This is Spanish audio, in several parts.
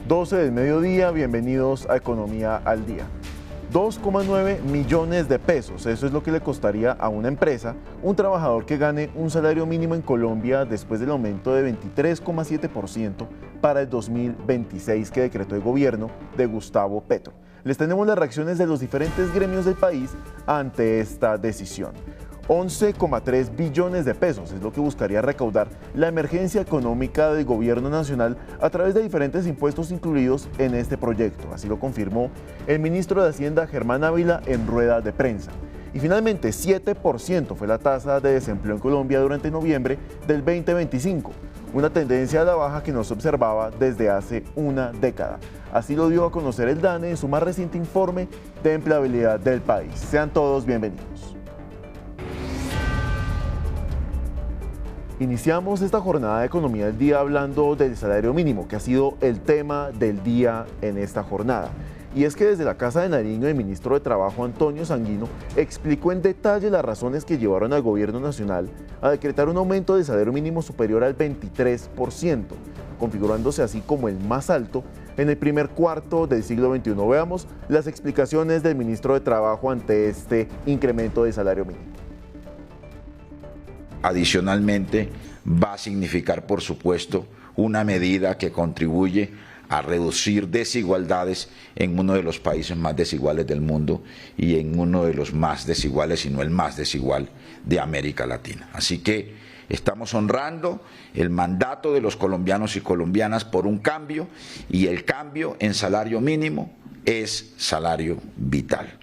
12 del mediodía, bienvenidos a Economía al Día. 2,9 millones de pesos, eso es lo que le costaría a una empresa un trabajador que gane un salario mínimo en Colombia después del aumento de 23,7% para el 2026 que decretó el gobierno de Gustavo Petro. Les tenemos las reacciones de los diferentes gremios del país ante esta decisión. 11,3 billones de pesos es lo que buscaría recaudar la emergencia económica del gobierno nacional a través de diferentes impuestos incluidos en este proyecto. Así lo confirmó el ministro de Hacienda, Germán Ávila, en rueda de prensa. Y finalmente, 7% fue la tasa de desempleo en Colombia durante noviembre del 2025, una tendencia a la baja que no se observaba desde hace una década. Así lo dio a conocer el DANE en su más reciente informe de empleabilidad del país. Sean todos bienvenidos. Iniciamos esta jornada de Economía del Día hablando del salario mínimo, que ha sido el tema del día en esta jornada. Y es que desde la Casa de Nariño, el ministro de Trabajo, Antonio Sanguino, explicó en detalle las razones que llevaron al gobierno nacional a decretar un aumento del salario mínimo superior al 23%, configurándose así como el más alto en el primer cuarto del siglo XXI. Veamos las explicaciones del ministro de Trabajo ante este incremento del salario mínimo. Adicionalmente, va a significar, por supuesto, una medida que contribuye a reducir desigualdades en uno de los países más desiguales del mundo y en uno de los más desiguales, si no el más desigual, de América Latina. Así que estamos honrando el mandato de los colombianos y colombianas por un cambio, y el cambio en salario mínimo es salario vital.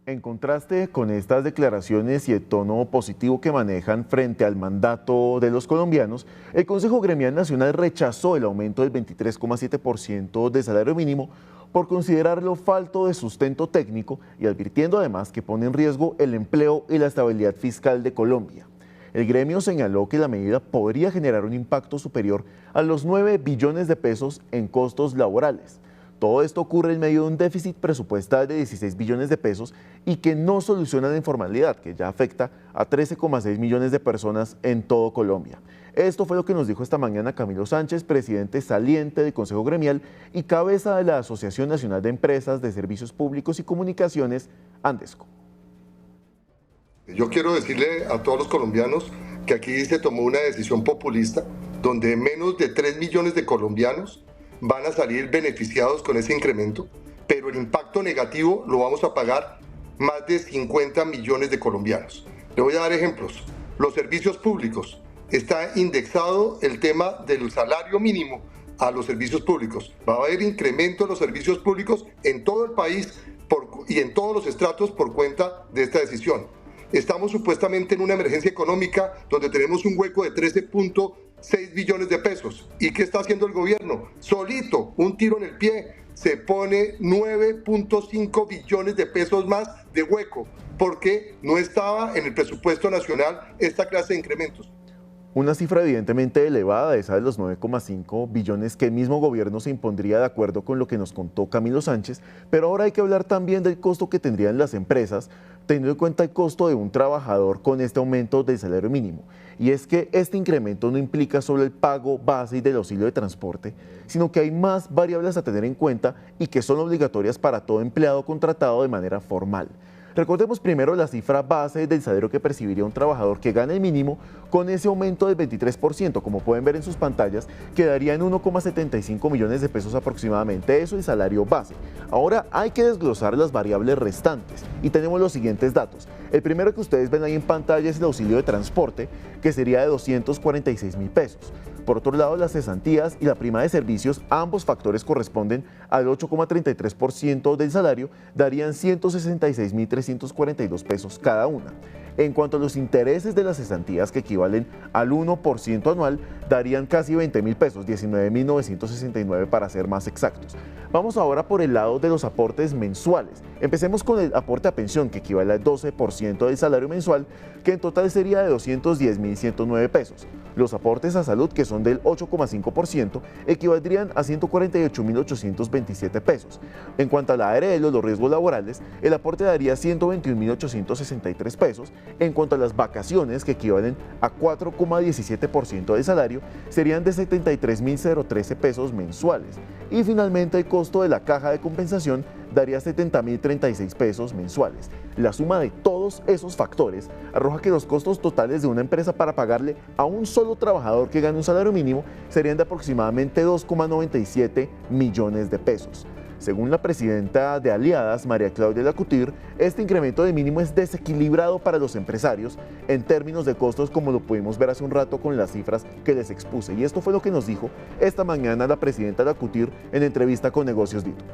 En contraste con estas declaraciones y el tono positivo que manejan frente al mandato de los colombianos, el Consejo Gremial Nacional rechazó el aumento del 23,7% de salario mínimo por considerarlo falto de sustento técnico y advirtiendo además que pone en riesgo el empleo y la estabilidad fiscal de Colombia. El gremio señaló que la medida podría generar un impacto superior a los 9 billones de pesos en costos laborales. Todo esto ocurre en medio de un déficit presupuestal de 16 billones de pesos y que no soluciona la informalidad, que ya afecta a 13,6 millones de personas en todo Colombia. Esto fue lo que nos dijo esta mañana Camilo Sánchez, presidente saliente del Consejo Gremial y cabeza de la Asociación Nacional de Empresas de Servicios Públicos y Comunicaciones, Andesco. Yo quiero decirle a todos los colombianos que aquí se tomó una decisión populista donde menos de 3 millones de colombianos van a salir beneficiados con ese incremento, pero el impacto negativo lo vamos a pagar más de 50 millones de colombianos. Le voy a dar ejemplos. Los servicios públicos. Está indexado el tema del salario mínimo a los servicios públicos. Va a haber incremento de los servicios públicos en todo el país y en todos los estratos por cuenta de esta decisión. Estamos supuestamente en una emergencia económica donde tenemos un hueco de 13,6 billones de pesos. ¿Y qué está haciendo el gobierno? Solito, un tiro en el pie, se pone 9,5 billones de pesos más de hueco, porque no estaba en el presupuesto nacional esta clase de incrementos. Una cifra evidentemente elevada, esa de los 9,5 billones que el mismo gobierno se impondría de acuerdo con lo que nos contó Camilo Sánchez, pero ahora hay que hablar también del costo que tendrían las empresas, teniendo en cuenta el costo de un trabajador con este aumento del salario mínimo. Y es que este incremento no implica solo el pago base y del auxilio de transporte, sino que hay más variables a tener en cuenta y que son obligatorias para todo empleado contratado de manera formal. Recordemos primero la cifra base del salario que percibiría un trabajador que gane el mínimo. Con ese aumento del 23%, como pueden ver en sus pantallas, quedaría en 1,75 millones de pesos aproximadamente. Eso es el salario base. Ahora hay que desglosar las variables restantes y tenemos los siguientes datos. El primero que ustedes ven ahí en pantalla es el auxilio de transporte, que sería de 246.000 pesos. Por otro lado, las cesantías y la prima de servicios, ambos factores corresponden al 8,33% del salario, darían 166.342 pesos cada una. En cuanto a los intereses de las cesantías, que equivalen al 1% anual, darían casi 20.000 pesos, 19.969 para ser más exactos. Vamos ahora por el lado de los aportes mensuales. Empecemos con el aporte a pensión, que equivale al 12% del salario mensual, que en total sería de 210.109 pesos. Los aportes a salud, que son del 8,5%, equivaldrían a 148.827 pesos. En cuanto a la ARL, los riesgos laborales, el aporte daría 121.863 pesos En cuanto a las vacaciones, que equivalen a 4,17% del salario, serían de 73.013 pesos mensuales. Y finalmente el costo de la caja de compensación daría 70.036 pesos mensuales. La suma de todos esos factores arroja que los costos totales de una empresa para pagarle a un solo trabajador que gane un salario mínimo serían de aproximadamente 2,97 millones de pesos. Según la presidenta de Aliadas, María Claudia Lacutir, este incremento de mínimo es desequilibrado para los empresarios en términos de costos, como lo pudimos ver hace un rato con las cifras que les expuse. Y esto fue lo que nos dijo esta mañana la presidenta Lacutir en entrevista con Negocios Dito.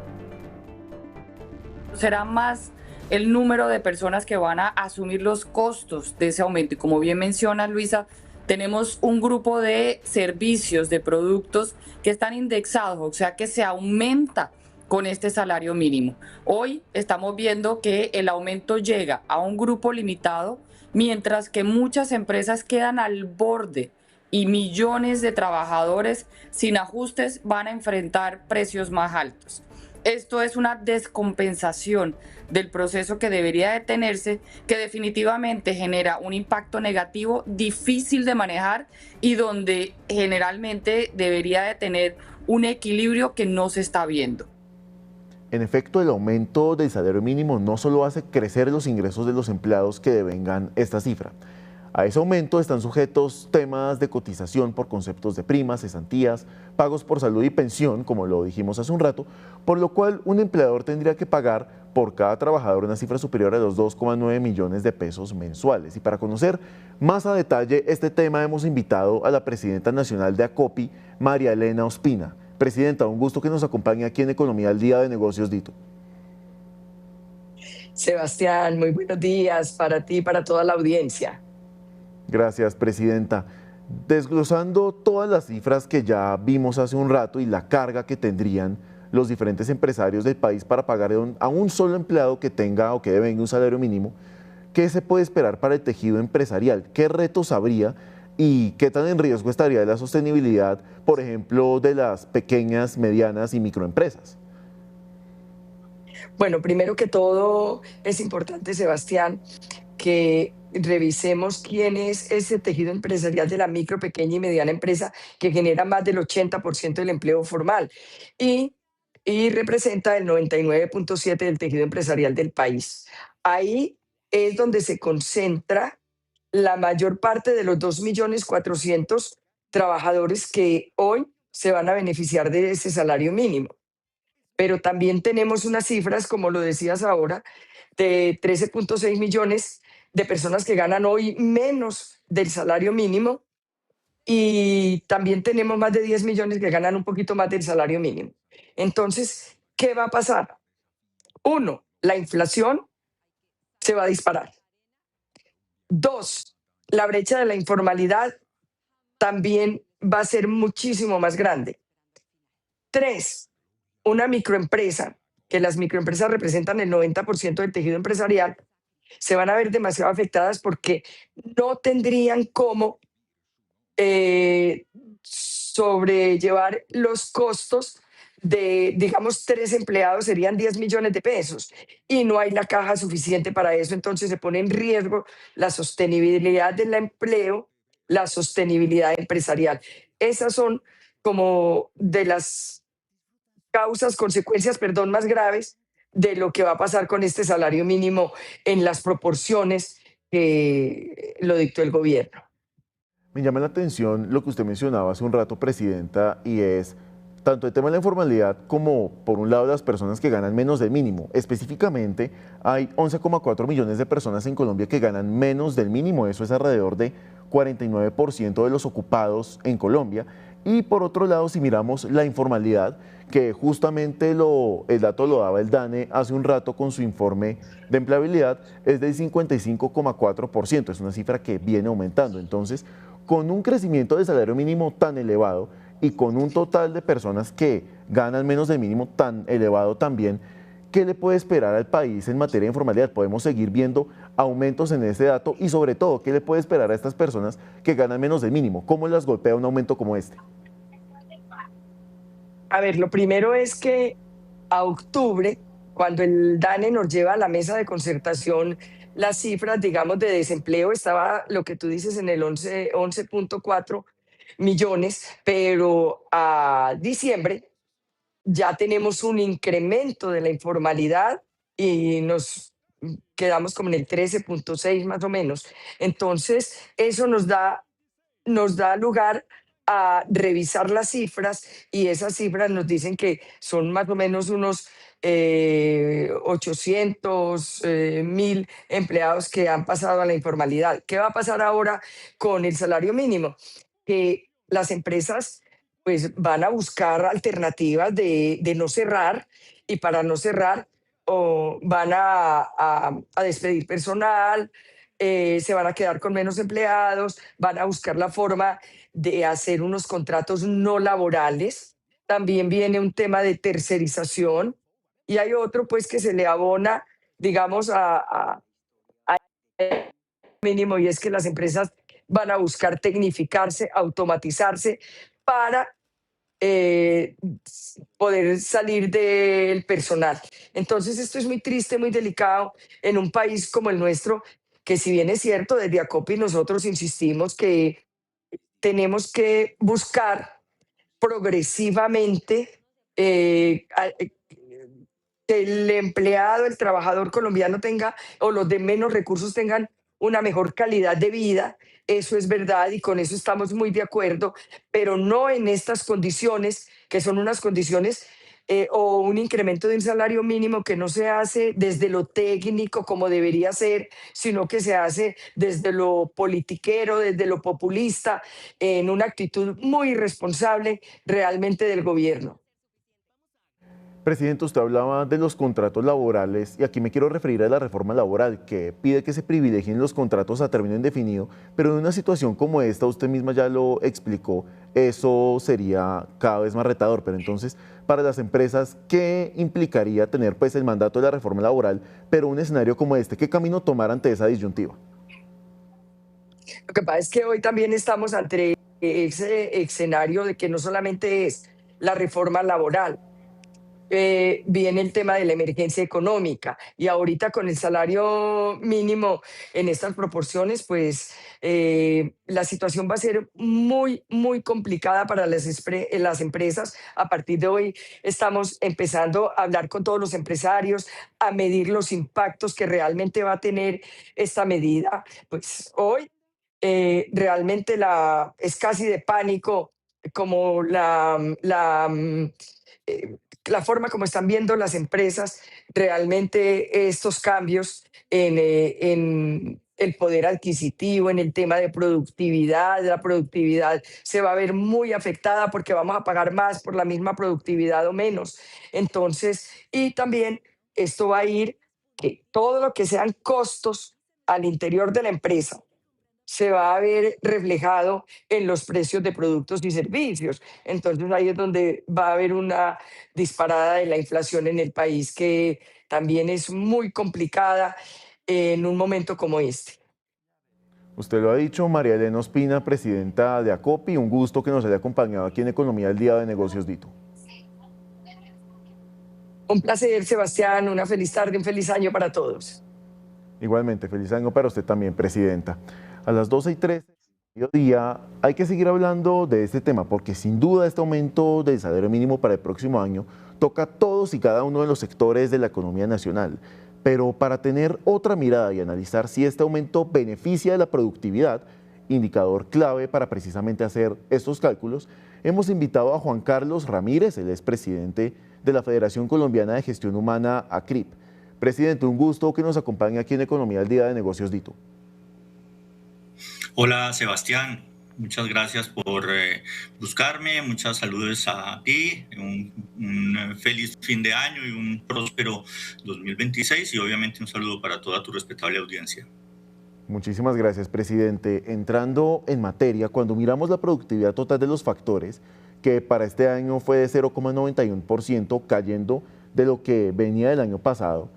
Será más el número de personas que van a asumir los costos de ese aumento. Y como bien menciona Luisa, tenemos un grupo de servicios, de productos que están indexados, o sea que se aumenta con este salario mínimo. Hoy estamos viendo que el aumento llega a un grupo limitado, mientras que muchas empresas quedan al borde y millones de trabajadores sin ajustes van a enfrentar precios más altos. Esto es una descompensación del proceso que debería detenerse, que definitivamente genera un impacto negativo difícil de manejar y donde generalmente debería de tener un equilibrio que no se está viendo. En efecto, el aumento del salario mínimo no solo hace crecer los ingresos de los empleados que devengan esta cifra. A ese aumento están sujetos temas de cotización por conceptos de primas, cesantías, pagos por salud y pensión, como lo dijimos hace un rato, por lo cual un empleador tendría que pagar por cada trabajador una cifra superior a los 2,9 millones de pesos mensuales. Y para conocer más a detalle este tema hemos invitado a la presidenta nacional de ACOPI, María Elena Ospina. Presidenta, un gusto que nos acompañe aquí en Economía al Día de Negocios Dito. Sebastián, muy buenos días para ti y para toda la audiencia. Gracias, presidenta. Desglosando todas las cifras que ya vimos hace un rato y la carga que tendrían los diferentes empresarios del país para pagar a un solo empleado que tenga o que devenga un salario mínimo, ¿qué se puede esperar para el tejido empresarial? ¿Qué retos habría y qué tan en riesgo estaría la sostenibilidad, por ejemplo, de las pequeñas, medianas y microempresas? Bueno, primero que todo es importante, Sebastián, que revisemos quién es ese tejido empresarial de la micro, pequeña y mediana empresa que genera más del 80% del empleo formal y, y representa el 99,7% del tejido empresarial del país. Ahí es donde se concentra la mayor parte de los 2.400.000 trabajadores que hoy se van a beneficiar de ese salario mínimo. Pero también tenemos unas cifras, como lo decías ahora, de 13,6 millones de personas que ganan hoy menos del salario mínimo y también tenemos más de 10 millones que ganan un poquito más del salario mínimo. Entonces, ¿qué va a pasar? Uno, la inflación se va a disparar. Dos, la brecha de la informalidad también va a ser muchísimo más grande. Tres, una microempresa, que las microempresas representan el 90% del tejido empresarial, se van a ver demasiado afectadas porque no tendrían cómo sobrellevar los costos de, digamos, 3 empleados serían 10 millones de pesos y no hay la caja suficiente para eso, entonces se pone en riesgo la sostenibilidad del empleo, la sostenibilidad empresarial. Esas son como de las causas, consecuencias, perdón, más graves de lo que va a pasar con este salario mínimo en las proporciones que lo dictó el gobierno. Me llama la atención lo que usted mencionaba hace un rato, presidenta, y es tanto el tema de la informalidad como, por un lado, las personas que ganan menos del mínimo. Específicamente, hay 11,4 millones de personas en Colombia que ganan menos del mínimo. Eso es alrededor de 49% de los ocupados en Colombia. Y por otro lado, si miramos la informalidad, que justamente el dato lo daba el DANE hace un rato con su informe de empleabilidad, es del 55,4%. Es una cifra que viene aumentando. Entonces, con un crecimiento del salario mínimo tan elevado y con un total de personas que ganan menos del mínimo tan elevado también, ¿qué le puede esperar al país en materia de informalidad? ¿Podemos seguir viendo aumentos en ese dato? Y sobre todo, ¿qué le puede esperar a estas personas que ganan menos del mínimo? ¿Cómo las golpea un aumento como este? A ver, lo primero es que a octubre, cuando el DANE nos lleva a la mesa de concertación las cifras, digamos, de desempleo, estaba lo que tú dices en el 11.4 millones, pero a diciembre ya tenemos un incremento de la informalidad y nos quedamos como en el 13.6 más o menos. Entonces, eso nos da lugar a revisar las cifras y esas cifras nos dicen que son más o menos unos 800 mil empleados que han pasado a la informalidad. ¿Qué va a pasar ahora con el salario mínimo? Que las empresas pues van a buscar alternativas de no cerrar y para no cerrar o van a despedir personal, se van a quedar con menos empleados, van a buscar la forma de hacer unos contratos no laborales. También viene un tema de tercerización y hay otro pues que se le abona, digamos, a mínimo y es que las empresas van a buscar tecnificarse, automatizarse para eh, poder salir del personal. Entonces, esto es muy triste, muy delicado en un país como el nuestro, que si bien es cierto, desde ACOPI nosotros insistimos que tenemos que buscar progresivamente que el empleado, el trabajador colombiano tenga, o los de menos recursos tengan una mejor calidad de vida. Eso es verdad y con eso estamos muy de acuerdo, pero no en estas condiciones, que son unas condiciones o un incremento de un salario mínimo que no se hace desde lo técnico como debería ser, sino que se hace desde lo politiquero, desde lo populista, en una actitud muy irresponsable realmente del gobierno. Presidente, usted hablaba de los contratos laborales y aquí me quiero referir a la reforma laboral que pide que se privilegien los contratos a término indefinido, pero en una situación como esta, usted misma ya lo explicó, eso sería cada vez más retador. Pero entonces, para las empresas, ¿qué implicaría tener pues el mandato de la reforma laboral, pero un escenario como este? ¿Qué camino tomar ante esa disyuntiva? Lo que pasa es que hoy también estamos ante ese escenario de que no solamente es la reforma laboral, viene el tema de la emergencia económica y ahorita con el salario mínimo en estas proporciones, pues la situación va a ser muy, muy complicada para las empresas. A partir de hoy estamos empezando a hablar con todos los empresarios, a medir los impactos que realmente va a tener esta medida. Pues hoy realmente es casi de pánico como eh, la forma como están viendo las empresas realmente estos cambios en el poder adquisitivo, en el tema de productividad. La productividad se va a ver muy afectada porque vamos a pagar más por la misma productividad o menos. Entonces, y también esto va a ir que todo lo que sean costos al interior de la empresa se va a ver reflejado en los precios de productos y servicios. Entonces ahí es donde va a haber una disparada de la inflación en el país que también es muy complicada en un momento como este. Usted lo ha dicho, María Elena Ospina, presidenta de ACOPI, un gusto que nos haya acompañado aquí en Economía del Día de Negocios Dito. Un placer, Sebastián, una feliz tarde, un feliz año para todos. Igualmente, feliz año para usted también, presidenta. A las 12:13 del mediodía hay que seguir hablando de este tema porque sin duda este aumento del salario mínimo para el próximo año toca a todos y cada uno de los sectores de la economía nacional. Pero para tener otra mirada y analizar si este aumento beneficia de la productividad, indicador clave para precisamente hacer estos cálculos, hemos invitado a Juan Carlos Ramírez, el expresidente de la Federación Colombiana de Gestión Humana, ACRIP. Presidente, un gusto que nos acompañe aquí en Economía al Día de Negocios Dito. Hola Sebastián, muchas gracias por buscarme, muchas saludos a ti, un feliz fin de año y un próspero 2026 y obviamente un saludo para toda tu respetable audiencia. Muchísimas gracias, presidente. Entrando en materia, cuando miramos la productividad total de los factores, que para este año fue de 0,91%, cayendo de lo que venía del año pasado,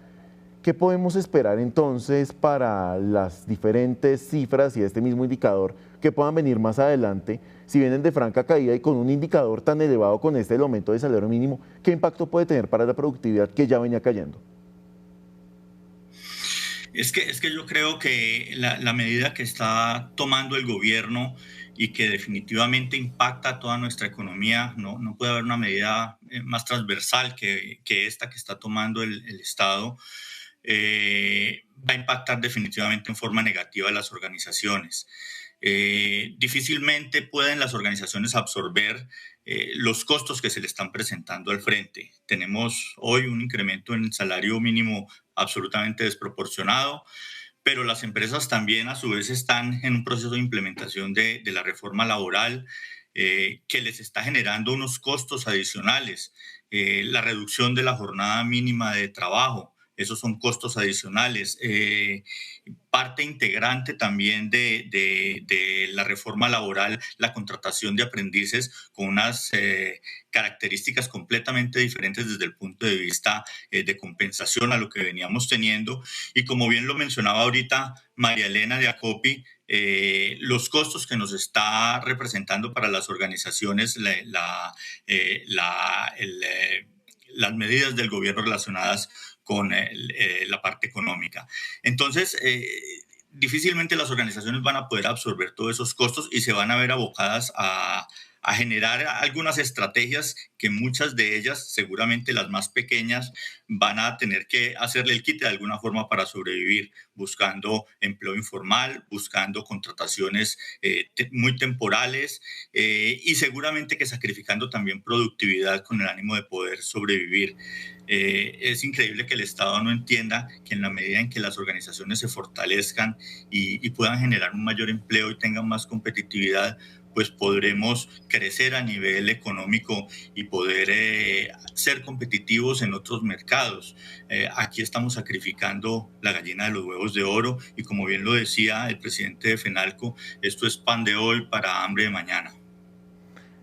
¿qué podemos esperar entonces para las diferentes cifras y este mismo indicador que puedan venir más adelante? Si vienen de franca caída y con un indicador tan elevado con el aumento del salario mínimo, ¿qué impacto puede tener para la productividad que ya venía cayendo? Es que yo creo que la medida que está tomando el gobierno y que definitivamente impacta a toda nuestra economía, no puede haber una medida más transversal que esta que está tomando el Estado, va a impactar definitivamente en forma negativa a las organizaciones. Difícilmente pueden las organizaciones absorber los costos que se le están presentando al frente. Tenemos hoy un incremento en el salario mínimo absolutamente desproporcionado, pero las empresas también a su vez están en un proceso de implementación de la reforma laboral que les está generando unos costos adicionales. La reducción de la jornada mínima de trabajo, esos son costos adicionales. Parte integrante también de la reforma laboral, la contratación de aprendices con unas características completamente diferentes desde el punto de vista de compensación a lo que veníamos teniendo. Y como bien lo mencionaba ahorita María Elena de Acopi, los costos que nos está representando para las organizaciones las medidas del gobierno relacionadas con la parte económica. Entonces, difícilmente las organizaciones van a poder absorber todos esos costos y se van a ver abocadas a generar algunas estrategias que muchas de ellas, seguramente las más pequeñas, van a tener que hacerle el quite de alguna forma para sobrevivir, buscando empleo informal, buscando contrataciones muy temporales y seguramente que sacrificando también productividad con el ánimo de poder sobrevivir. Es increíble que el Estado no entienda que en la medida en que las organizaciones se fortalezcan y puedan generar un mayor empleo y tengan más competitividad, pues podremos crecer a nivel económico y poder ser competitivos en otros mercados. Aquí estamos sacrificando la gallina de los huevos de oro y como bien lo decía el presidente de FENALCO, esto es pan de hoy para hambre de mañana.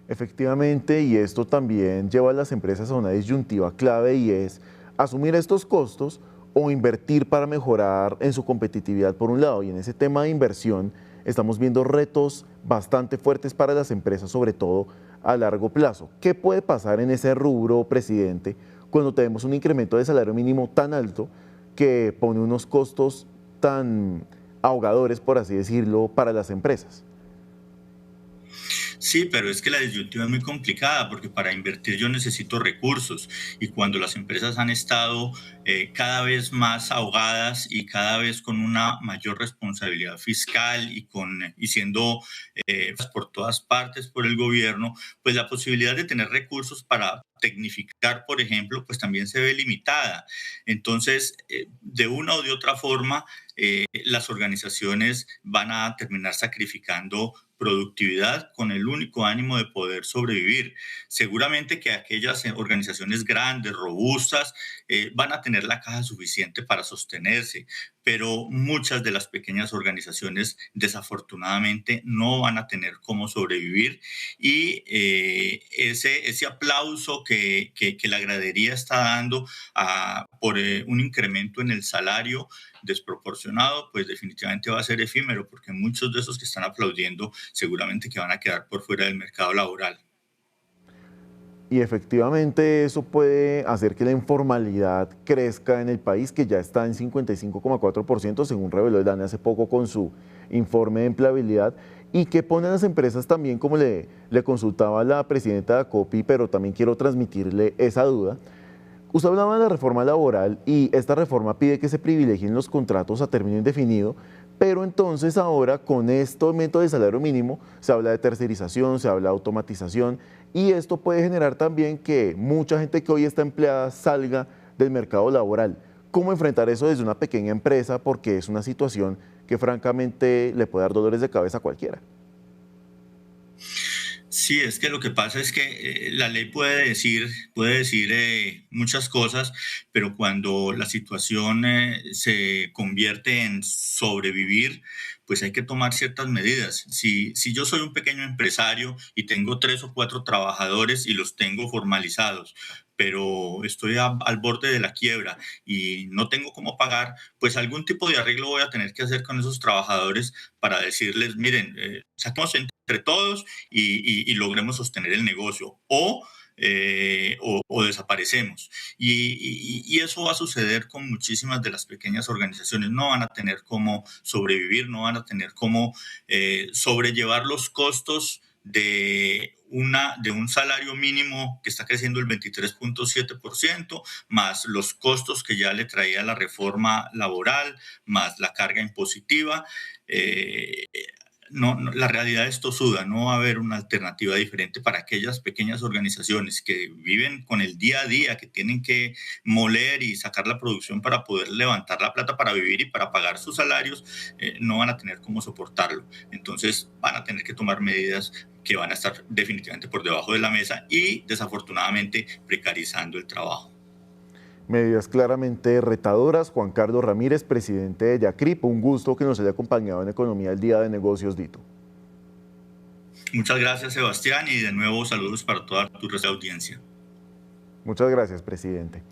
Efectivamente, y esto también lleva a las empresas a una disyuntiva clave y es asumir estos costos o invertir para mejorar en su competitividad por un lado. Y en ese tema de inversión estamos viendo retos bastante fuertes para las empresas, sobre todo a largo plazo. ¿Qué puede pasar en ese rubro, presidente, cuando tenemos un incremento de salario mínimo tan alto que pone unos costos tan ahogadores, por así decirlo, para las empresas? Sí, pero es que la disyuntiva es muy complicada porque para invertir yo necesito recursos y cuando las empresas han estado cada vez más ahogadas y cada vez con una mayor responsabilidad fiscal y siendo por todas partes por el gobierno, pues la posibilidad de tener recursos para tecnificar, por ejemplo, pues también se ve limitada. Entonces, de una o de otra forma, las organizaciones van a terminar sacrificando productividad con el único ánimo de poder sobrevivir. Seguramente que aquellas organizaciones grandes, robustas, van a tener la caja suficiente para sostenerse, pero muchas de las pequeñas organizaciones desafortunadamente no van a tener cómo sobrevivir y ese aplauso que la gradería está dando por un incremento en el salario desproporcionado, pues definitivamente va a ser efímero porque muchos de esos que están aplaudiendo seguramente que van a quedar por fuera del mercado laboral. Y efectivamente eso puede hacer que la informalidad crezca en el país, que ya está en 55,4%, según reveló el DANE hace poco con su informe de empleabilidad, y que pone a las empresas también, como le consultaba la presidenta de ACOPI, pero también quiero transmitirle esa duda. Usted hablaba de la reforma laboral y esta reforma pide que se privilegien los contratos a término indefinido, pero entonces ahora con este aumento de salario mínimo se habla de tercerización, se habla de automatización y esto puede generar también que mucha gente que hoy está empleada salga del mercado laboral. ¿Cómo enfrentar eso desde una pequeña empresa? Porque es una situación que francamente le puede dar dolores de cabeza a cualquiera. Sí, es que lo que pasa es que la ley puede decir muchas cosas, pero cuando la situación se convierte en sobrevivir, pues hay que tomar ciertas medidas. Si yo soy un pequeño empresario y tengo 3 o 4 trabajadores y los tengo formalizados, pero estoy al borde de la quiebra y no tengo cómo pagar, pues algún tipo de arreglo voy a tener que hacer con esos trabajadores para decirles, miren, saquemos entre todos y logremos sostener el negocio. O o desaparecemos. Y eso va a suceder con muchísimas de las pequeñas organizaciones. No van a tener cómo sobrevivir, no van a tener cómo sobrellevar los costos de un salario mínimo que está creciendo el 23.7%, más los costos que ya le traía la reforma laboral, más la carga impositiva. La realidad es tosuda, no va a haber una alternativa diferente para aquellas pequeñas organizaciones que viven con el día a día, que tienen que moler y sacar la producción para poder levantar la plata para vivir y para pagar sus salarios, no van a tener cómo soportarlo. Entonces van a tener que tomar medidas que van a estar definitivamente por debajo de la mesa y desafortunadamente precarizando el trabajo. Medidas claramente retadoras. Juan Carlos Ramírez, presidente de Yacrip, un gusto que nos haya acompañado en Economía al Día de Negocios, Dito. Muchas gracias, Sebastián, y de nuevo saludos para toda tu audiencia. Muchas gracias, presidente.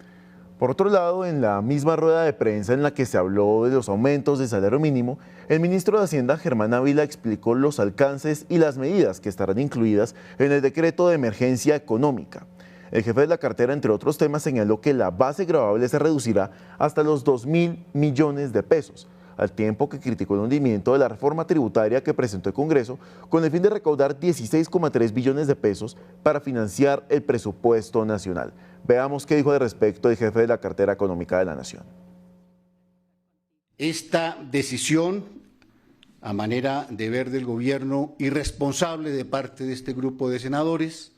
Por otro lado, en la misma rueda de prensa en la que se habló de los aumentos de salario mínimo, el ministro de Hacienda, Germán Ávila, explicó los alcances y las medidas que estarán incluidas en el decreto de emergencia económica. El jefe de la cartera, entre otros temas, señaló que la base gravable se reducirá hasta los 2.000 millones de pesos, al tiempo que criticó el hundimiento de la reforma tributaria que presentó el Congreso con el fin de recaudar 16,3 billones de pesos para financiar el presupuesto nacional. Veamos qué dijo al respecto el jefe de la cartera económica de la Nación. Esta decisión, a manera de ver del gobierno irresponsable de parte de este grupo de senadores,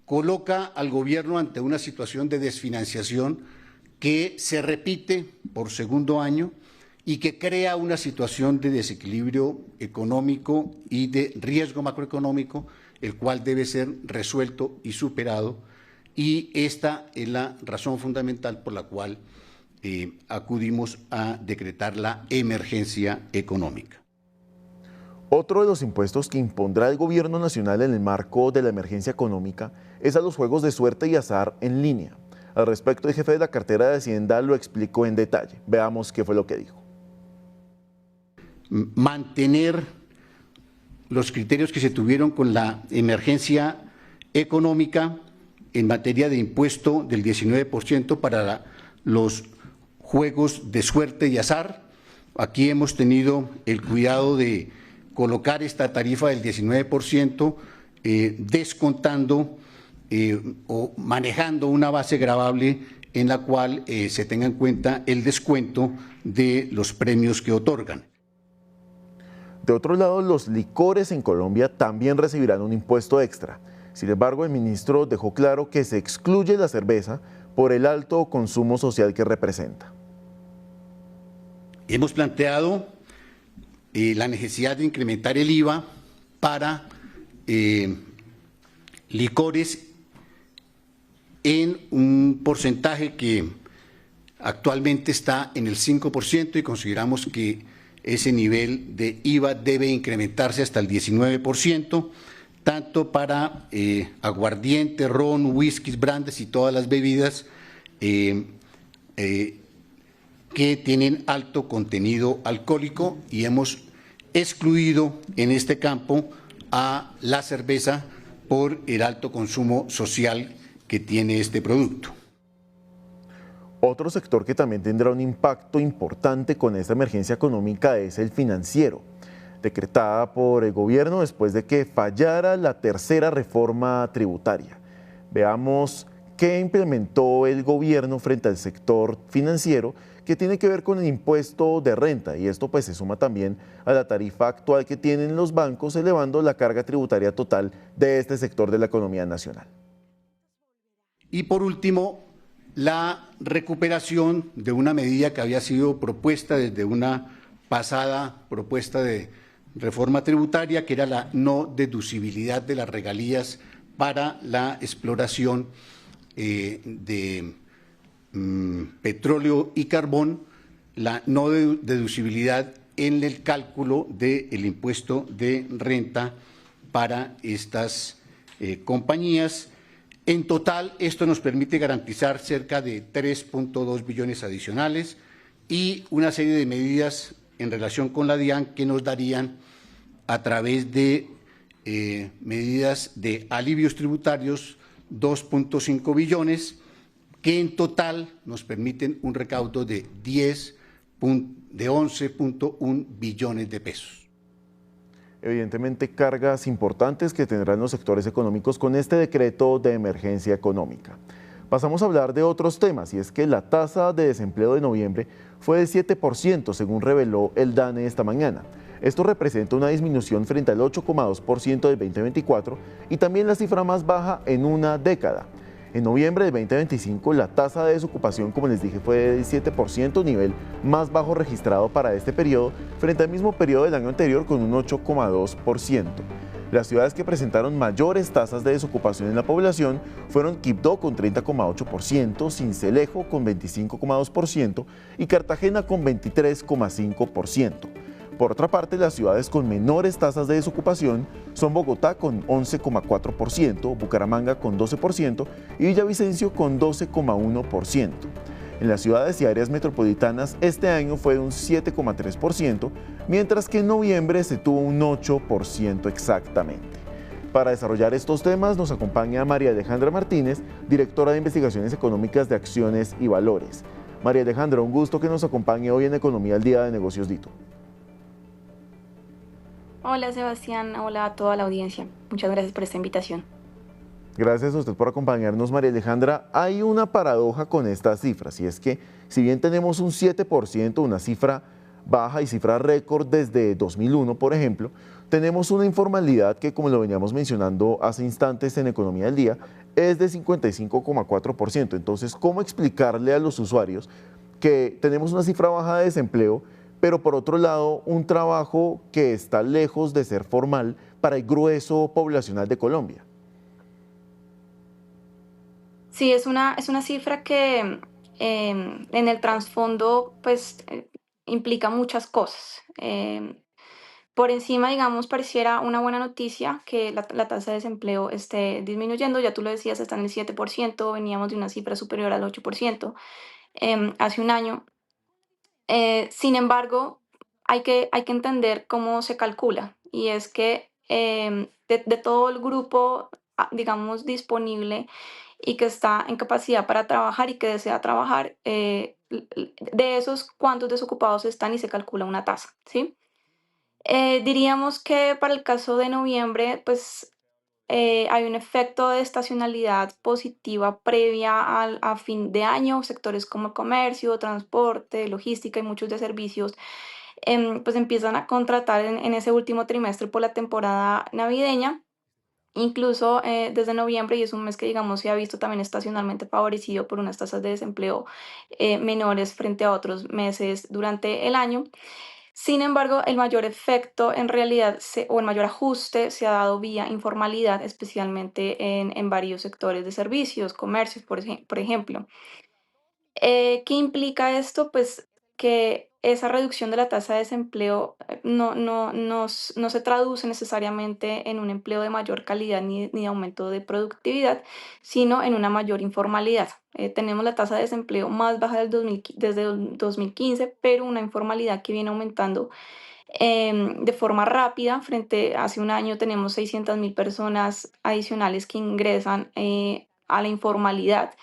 coloca al gobierno ante una situación de desfinanciación que se repite por segundo año y que crea una situación de desequilibrio económico y de riesgo macroeconómico, el cual debe ser resuelto y superado, y esta es la razón fundamental por la cual acudimos a decretar la emergencia económica. Otro de los impuestos que impondrá el gobierno nacional en el marco de la emergencia económica es a los juegos de suerte y azar en línea. Al respecto, el jefe de la cartera de Hacienda lo explicó en detalle. Veamos qué fue lo que dijo. Mantener los criterios que se tuvieron con la emergencia económica en materia de impuesto del 19% para los juegos de suerte y azar. Aquí hemos tenido el cuidado de colocar esta tarifa del 19%, descontando o manejando una base gravable en la cual se tenga en cuenta el descuento de los premios que otorgan. De otro lado, los licores en Colombia también recibirán un impuesto extra. Sin embargo, el ministro dejó claro que se excluye la cerveza por el alto consumo social que representa. Hemos planteado la necesidad de incrementar el IVA para licores en un porcentaje que actualmente está en el 5% y consideramos que ese nivel de IVA debe incrementarse hasta el 19%, tanto para aguardiente, ron, whiskies, brandes y todas las bebidas que tienen alto contenido alcohólico, y hemos excluido en este campo a la cerveza por el alto consumo social que tiene este producto. Otro sector que también tendrá un impacto importante con esta emergencia económica es el financiero, decretada por el gobierno después de que fallara la tercera reforma tributaria. Veamos qué implementó el gobierno frente al sector financiero, que tiene que ver con el impuesto de renta, y esto pues se suma también a la tarifa actual que tienen los bancos, elevando la carga tributaria total de este sector de la economía nacional. Y por último, la recuperación de una medida que había sido propuesta desde una pasada propuesta de reforma tributaria, que era la no deducibilidad de las regalías para la exploración de petróleo y carbón, la no deducibilidad en el cálculo del impuesto de renta para estas compañías. En total, esto nos permite garantizar cerca de 3.2 billones adicionales y una serie de medidas en relación con la DIAN que nos darían, a través de medidas de alivios tributarios, 2.5 billones, que en total nos permiten un recaudo de 11.1 billones de pesos. Evidentemente, cargas importantes que tendrán los sectores económicos con este decreto de emergencia económica. Pasamos a hablar de otros temas, y es que la tasa de desempleo de noviembre fue de 7%, según reveló el DANE esta mañana. Esto representa una disminución frente al 8,2% del 2024 y también la cifra más baja en una década. En noviembre de 2025, la tasa de desocupación, como les dije, fue de 7%, nivel más bajo registrado para este periodo, frente al mismo periodo del año anterior con un 8,2%. Las ciudades que presentaron mayores tasas de desocupación en la población fueron Quibdó con 30,8%, Sincelejo con 25,2% y Cartagena con 23,5%. Por otra parte, las ciudades con menores tasas de desocupación son Bogotá con 11,4%, Bucaramanga con 12% y Villavicencio con 12,1%. En las ciudades y áreas metropolitanas este año fue de un 7,3%, mientras que en noviembre se tuvo un 8% exactamente. Para desarrollar estos temas nos acompaña María Alejandra Martínez, directora de Investigaciones Económicas de Acciones y Valores. María Alejandra, un gusto que nos acompañe hoy en Economía al Día de Negocios Dito. Hola Sebastián, hola a toda la audiencia. Muchas gracias por esta invitación. Gracias a usted por acompañarnos, María Alejandra. Hay una paradoja con estas cifras, y es que si bien tenemos un 7%, una cifra baja y cifra récord desde 2001, por ejemplo, tenemos una informalidad que, como lo veníamos mencionando hace instantes en Economía del Día, es de 55,4%. Entonces, ¿cómo explicarle a los usuarios que tenemos una cifra baja de desempleo, pero por otro lado un trabajo que está lejos de ser formal para el grueso poblacional de Colombia? Sí, es una cifra que en el trasfondo pues implica muchas cosas. Por encima, digamos, pareciera una buena noticia que la tasa de desempleo esté disminuyendo. Ya tú lo decías, está en el 7%, veníamos de una cifra superior al 8% hace un año. Sin embargo, hay que entender cómo se calcula, y es que de todo el grupo, digamos, disponible y que está en capacidad para trabajar y que desea trabajar, de esos cuántos desocupados están y se calcula una tasa, ¿sí? Diríamos que para el caso de noviembre, pues hay un efecto de estacionalidad positiva previa a fin de año. Sectores como el comercio, transporte, logística y muchos de servicios pues empiezan a contratar en ese último trimestre por la temporada navideña. Incluso desde noviembre, y es un mes que digamos se ha visto también estacionalmente favorecido por unas tasas de desempleo menores frente a otros meses durante el año. Sin embargo, el mayor efecto en realidad o el mayor ajuste se ha dado vía informalidad, especialmente en varios sectores de servicios, comercios, por ejemplo. ¿Qué implica esto? Pues que esa reducción de la tasa de desempleo no se traduce necesariamente en un empleo de mayor calidad ni aumento de productividad, sino en una mayor informalidad. Tenemos la tasa de desempleo más baja desde el 2015, pero una informalidad que viene aumentando de forma rápida. Hace un año tenemos 600.000 personas adicionales que ingresan a la informalidad.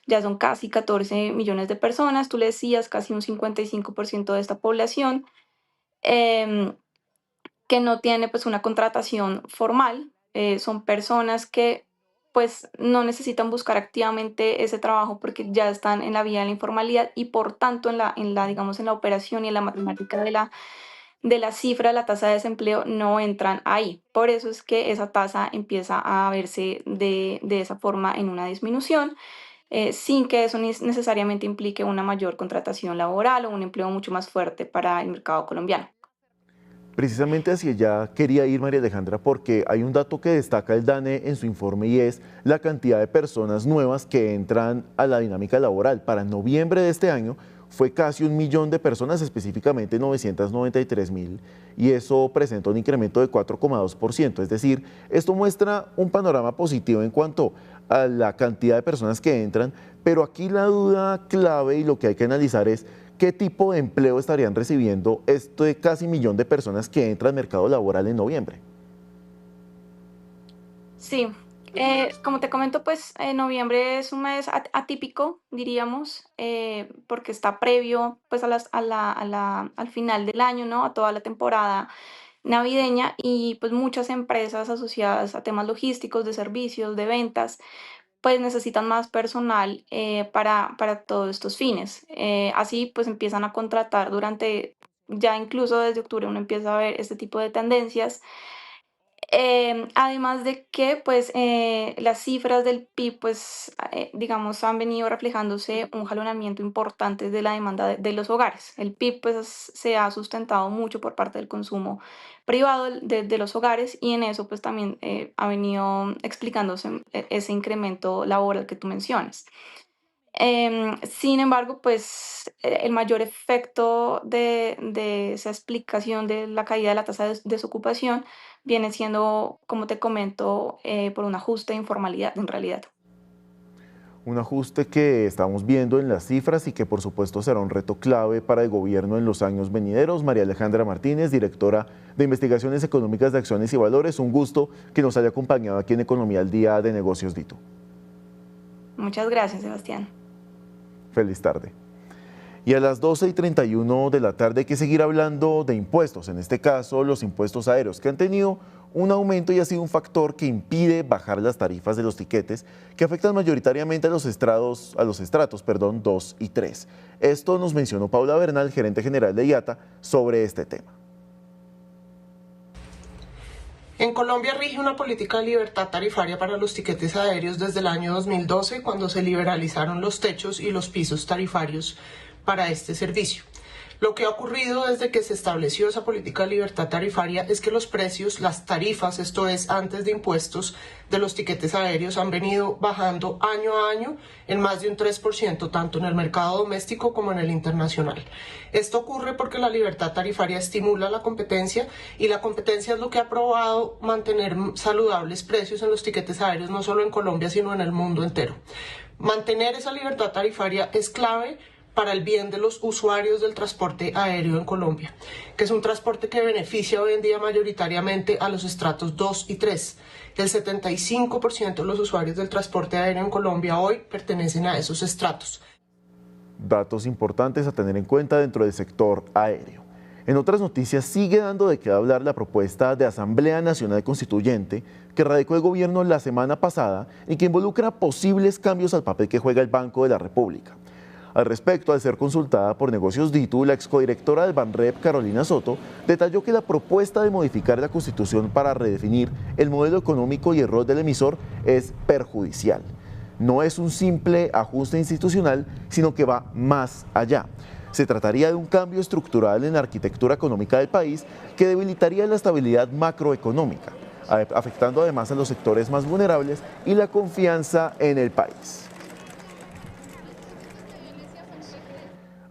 Ya son casi 14 millones de personas, tú le decías, casi un 55% de esta población em, que no tiene pues una contratación formal. Son personas que pues no necesitan buscar activamente ese trabajo porque ya están en la vía de la informalidad y por tanto digamos, en la operación y en la matemática de la cifra de la tasa de desempleo no entran ahí. Por eso es que esa tasa empieza a verse de esa forma en una disminución, sin que eso necesariamente implique una mayor contratación laboral o un empleo mucho más fuerte para el mercado colombiano. Precisamente hacia allá quería ir, María Alejandra, porque hay un dato que destaca el DANE en su informe, y es la cantidad de personas nuevas que entran a la dinámica laboral. Para noviembre de este año fue casi 1 millón de personas, específicamente 993.000, y eso presenta un incremento de 4,2%. Es decir, esto muestra un panorama positivo en cuanto a la cantidad de personas que entran, pero aquí la duda clave y lo que hay que analizar es ¿qué tipo de empleo estarían recibiendo este casi 1 millón de personas que entran al mercado laboral en noviembre? Sí, Como te comento, pues noviembre es un mes atípico, diríamos, porque está previo pues al final del año, ¿no? A toda la temporada navideña y pues muchas empresas asociadas a temas logísticos, de servicios, de ventas, pues necesitan más personal para todos estos fines. Así pues empiezan a contratar ya incluso desde octubre uno empieza a ver este tipo de tendencias. Además de que, pues, las cifras del PIB, pues, digamos, han venido reflejándose un jalonamiento importante de la demanda de los hogares. El PIB, pues, se ha sustentado mucho por parte del consumo privado de los hogares y en eso, pues, también ha venido explicándose ese incremento laboral que tú mencionas. Sin embargo, pues el mayor efecto de esa explicación de la caída de la tasa de desocupación viene siendo, como te comento, por un ajuste de informalidad en realidad. Un ajuste que estamos viendo en las cifras y que por supuesto será un reto clave para el gobierno en los años venideros. María Alejandra Martínez, directora de Investigaciones Económicas de Acciones y Valores, un gusto que nos haya acompañado aquí en Economía al Día de Negocios DITU. Muchas gracias, Sebastián. Feliz tarde. Y a las 12:31 de la tarde hay que seguir hablando de impuestos, en este caso los impuestos aéreos, que han tenido un aumento y ha sido un factor que impide bajar las tarifas de los tiquetes, que afectan mayoritariamente a los estratos 2 y 3. Esto nos mencionó Paula Bernal, gerente general de IATA, sobre este tema. En Colombia rige una política de libertad tarifaria para los tiquetes aéreos desde el año 2012, cuando se liberalizaron los techos y los pisos tarifarios para este servicio. Lo que ha ocurrido desde que se estableció esa política de libertad tarifaria es que los precios, las tarifas, esto es antes de impuestos, de los tiquetes aéreos han venido bajando año a año en más de un 3%, tanto en el mercado doméstico como en el internacional. Esto ocurre porque la libertad tarifaria estimula la competencia y la competencia es lo que ha probado mantener saludables precios en los tiquetes aéreos, no solo en Colombia, sino en el mundo entero. Mantener esa libertad tarifaria es clave para el bien de los usuarios del transporte aéreo en Colombia, que es un transporte que beneficia hoy en día mayoritariamente a los estratos 2 y 3. El 75% de los usuarios del transporte aéreo en Colombia hoy pertenecen a esos estratos. Datos importantes a tener en cuenta dentro del sector aéreo. En otras noticias, sigue dando de qué hablar la propuesta de Asamblea Nacional Constituyente que radicó el gobierno la semana pasada y que involucra posibles cambios al papel que juega el Banco de la República. Al respecto, al ser consultada por Negocios DITU, la excodirectora del Banrep, Carolina Soto, detalló que la propuesta de modificar la Constitución para redefinir el modelo económico y el rol del emisor es perjudicial. No es un simple ajuste institucional, sino que va más allá. Se trataría de un cambio estructural en la arquitectura económica del país que debilitaría la estabilidad macroeconómica, afectando además a los sectores más vulnerables y la confianza en el país.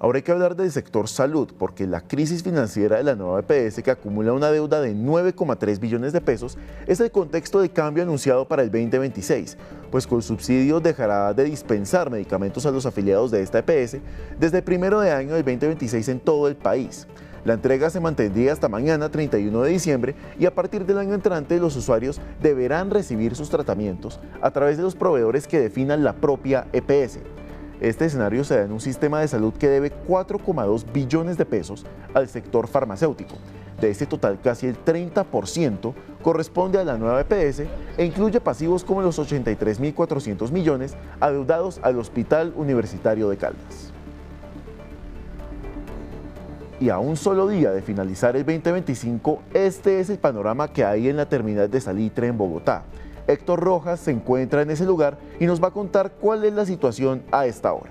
Ahora hay que hablar del sector salud, porque la crisis financiera de la nueva EPS, que acumula una deuda de 9,3 billones de pesos, es el contexto de cambio anunciado para el 2026, pues con subsidios dejará de dispensar medicamentos a los afiliados de esta EPS desde el 1 de año del 2026 en todo el país. La entrega se mantendría hasta mañana, 31 de diciembre, y a partir del año entrante los usuarios deberán recibir sus tratamientos a través de los proveedores que definan la propia EPS. Este escenario se da en un sistema de salud que debe 4,2 billones de pesos al sector farmacéutico. De este total, casi el 30% corresponde a la nueva EPS e incluye pasivos como los 83.400 millones adeudados al Hospital Universitario de Caldas. Y a un solo día de finalizar el 2025, este es el panorama que hay en la terminal de Salitre en Bogotá. Héctor Rojas se encuentra en ese lugar y nos va a contar cuál es la situación a esta hora.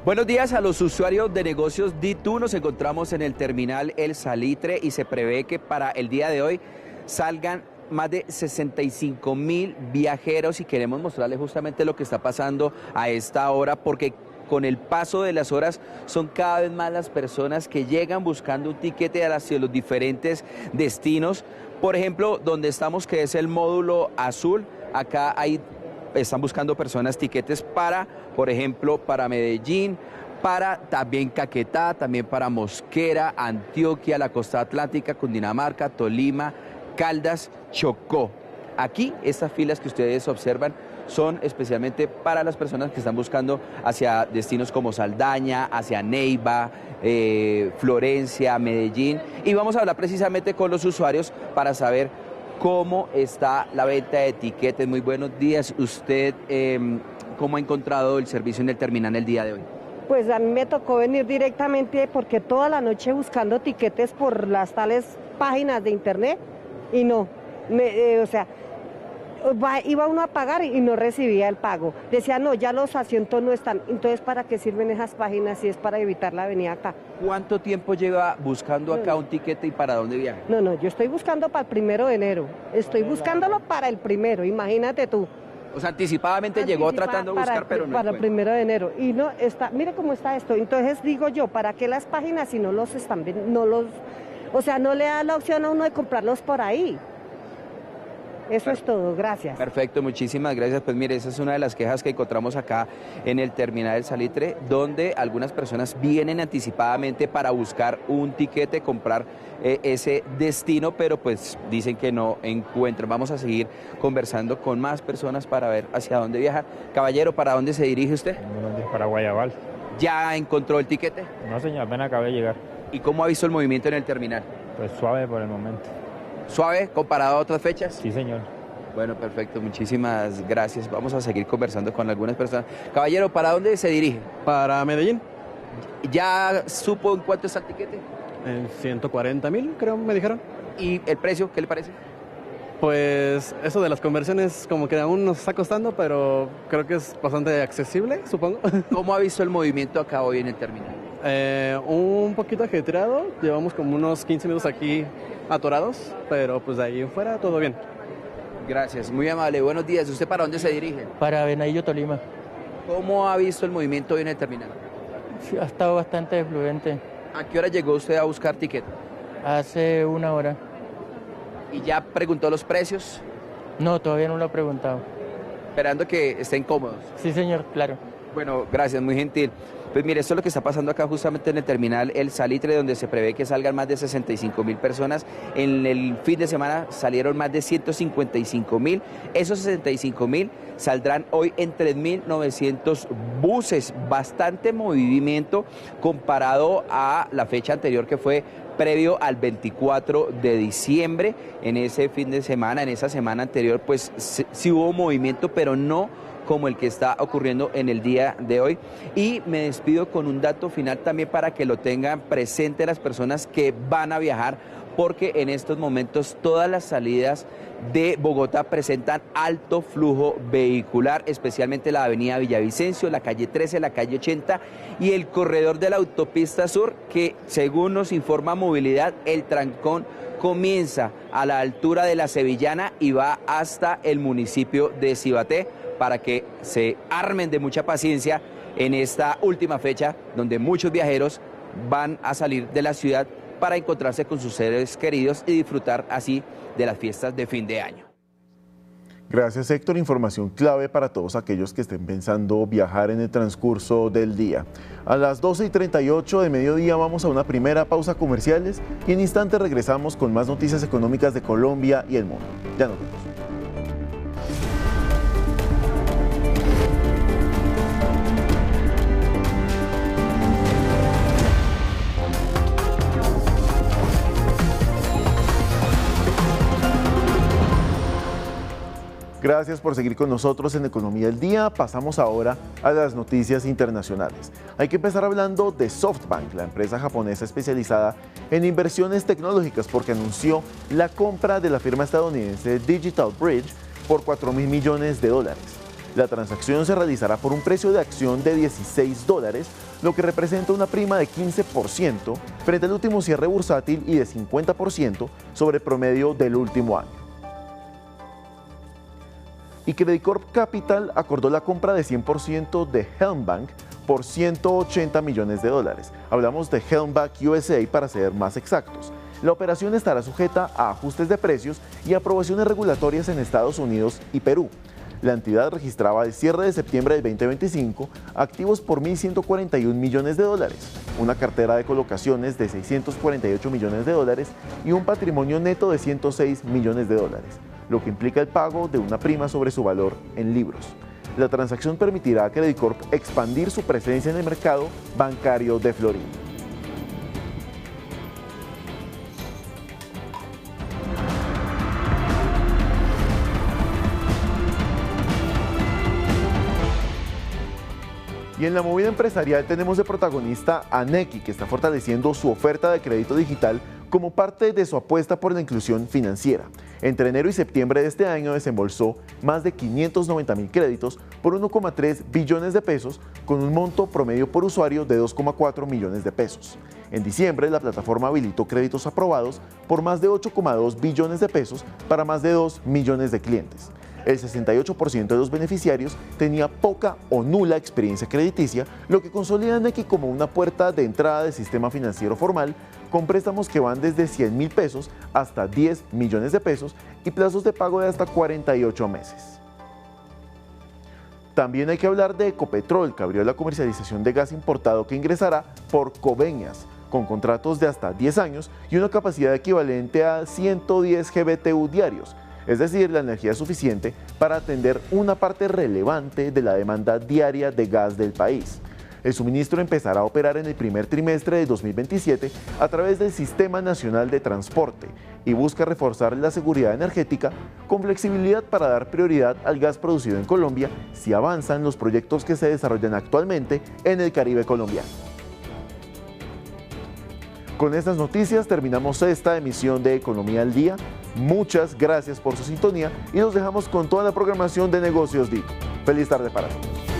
Buenos días a los usuarios de Negocios DITU. Nos encontramos en el terminal El Salitre y se prevé que para el día de hoy salgan más de 65.000 viajeros y queremos mostrarles justamente lo que está pasando a esta hora, porque con el paso de las horas son cada vez más las personas que llegan buscando un tiquete hacia los diferentes destinos. Por ejemplo, donde estamos, que es el módulo azul, acá están buscando personas tiquetes para, por ejemplo, para Medellín, para también Caquetá, también para Mosquera, Antioquia, la costa atlántica, Cundinamarca, Tolima, Caldas, Chocó. aquí estas filas que ustedes observan son especialmente para las personas que están buscando hacia destinos como Saldaña, hacia Neiva, Florencia, Medellín, y vamos a hablar precisamente con los usuarios para saber cómo está la venta de tiquetes. Muy buenos días. ¿Usted cómo ha encontrado el servicio en el terminal el día de hoy? Pues a mí me tocó venir directamente porque toda la noche buscando tiquetes por las tales páginas de internet y no, iba uno a pagar y no recibía el pago. Decía, no, ya los asientos no están. Entonces, ¿para qué sirven esas páginas si es para evitar la venida acá? ¿Cuánto tiempo lleva buscando acá un tiquete y para dónde viaja? No, yo estoy buscando para el 1 de enero. Estoy buscándolo para el 1, imagínate tú. O sea, anticipadamente llegó tratando de buscar, pero no para el 1 de enero. Y no está, mire cómo está esto. Entonces digo yo, ¿para qué las páginas si no los están viendo? No le da la opción a uno de comprarlos por ahí. Eso es todo, gracias. Perfecto, muchísimas gracias. Pues mire, esa es una de las quejas que encontramos acá en el terminal del Salitre, donde algunas personas vienen anticipadamente para buscar un tiquete, comprar ese destino, pero pues dicen que no encuentran. Vamos a seguir conversando con más personas para ver hacia dónde viaja. Caballero, ¿para dónde se dirige usted? Buenos días, para Guayabal. ¿Ya encontró el tiquete? No, señor, apenas acabé de llegar. ¿Y cómo ha visto el movimiento en el terminal? Pues suave por el momento. ¿Suave comparado a otras fechas? Sí, señor. Bueno, perfecto, muchísimas gracias. Vamos a seguir conversando con algunas personas. Caballero, ¿para dónde se dirige? Para Medellín. ¿Ya supo en cuánto está el tiquete? En 140.000, creo, me dijeron. ¿Y el precio, qué le parece? Pues eso de las conversiones como que aún nos está costando, pero creo que es bastante accesible, supongo. ¿Cómo ha visto el movimiento acá hoy en el terminal? Un poquito ajetreado, llevamos como unos 15 minutos aquí atorados, pero pues de ahí en fuera todo bien. Gracias, muy amable. Buenos días. ¿Usted para dónde se dirige? Para Venadillo, Tolima. ¿Cómo ha visto el movimiento hoy en el terminal? Sí, ha estado bastante fluente. ¿A qué hora llegó usted a buscar tiquete? Hace 1 hora. ¿Y ya preguntó los precios? No, todavía no lo he preguntado. Esperando que estén cómodos. Sí, señor, claro. Bueno, gracias, muy gentil. Pues mire, esto es lo que está pasando acá justamente en el terminal El Salitre, donde se prevé que salgan más de 65.000 personas. En el fin de semana salieron más de 155.000. Esos 65.000 saldrán hoy en 3.900 buses. Bastante movimiento comparado a la fecha anterior, que fue previo al 24 de diciembre. En ese fin de semana, en esa semana anterior, pues sí hubo movimiento, pero no como el que está ocurriendo en el día de hoy. Y me despido con un dato final también para que lo tengan presente las personas que van a viajar, porque en estos momentos todas las salidas de Bogotá presentan alto flujo vehicular, especialmente la avenida Villavicencio, la calle 13, la calle 80 y el corredor de la autopista sur, que según nos informa Movilidad, el trancón comienza a la altura de la Sevillana y va hasta el municipio de Cibaté, para que se armen de mucha paciencia en esta última fecha, donde muchos viajeros van a salir de la ciudad para encontrarse con sus seres queridos y disfrutar así de las fiestas de fin de año. Gracias, Héctor. Información clave para todos aquellos que estén pensando viajar en el transcurso del día. A las 12:38 de mediodía vamos a una primera pausa comerciales y en instante regresamos con más noticias económicas de Colombia y el mundo. Ya nos vemos. Gracias por seguir con nosotros en Economía del Día. Pasamos ahora a las noticias internacionales. Hay que empezar hablando de SoftBank, la empresa japonesa especializada en inversiones tecnológicas, porque anunció la compra de la firma estadounidense Digital Bridge por $4.000 millones. La transacción se realizará por un precio de acción de $16, lo que representa una prima de 15% frente al último cierre bursátil y de 50% sobre el promedio del último año. Y Credit Corp Capital acordó la compra de 100% de Helm Bank por $180 millones. Hablamos de Helm Bank USA para ser más exactos. La operación estará sujeta a ajustes de precios y aprobaciones regulatorias en Estados Unidos y Perú. La entidad registraba al cierre de septiembre del 2025 activos por $1.141 millones, una cartera de colocaciones de $648 millones y un patrimonio neto de $106 millones. lo que implica el pago de una prima sobre su valor en libros. La transacción permitirá a Credicorp expandir su presencia en el mercado bancario de Florida. Y en la movida empresarial tenemos de protagonista a Nequi, que está fortaleciendo su oferta de crédito digital como parte de su apuesta por la inclusión financiera. Entre enero y septiembre de este año desembolsó más de 590.000 créditos por 1,3 billones de pesos, con un monto promedio por usuario de 2,4 millones de pesos. En diciembre, la plataforma habilitó créditos aprobados por más de 8,2 billones de pesos para más de 2 millones de clientes. El 68% de los beneficiarios tenía poca o nula experiencia crediticia, lo que consolida a Nequi como una puerta de entrada del sistema financiero formal, con préstamos que van desde 100.000 pesos hasta 10 millones de pesos y plazos de pago de hasta 48 meses. También hay que hablar de Ecopetrol, que abrió la comercialización de gas importado que ingresará por Coveñas, con contratos de hasta 10 años y una capacidad equivalente a 110 GBTU diarios. Es decir, la energía es suficiente para atender una parte relevante de la demanda diaria de gas del país. El suministro empezará a operar en el primer trimestre de 2027 a través del Sistema Nacional de Transporte y busca reforzar la seguridad energética con flexibilidad para dar prioridad al gas producido en Colombia si avanzan los proyectos que se desarrollan actualmente en el Caribe colombiano. Con estas noticias terminamos esta emisión de Economía al Día. Muchas gracias por su sintonía y los dejamos con toda la programación de Negocios DIC. Feliz tarde para todos.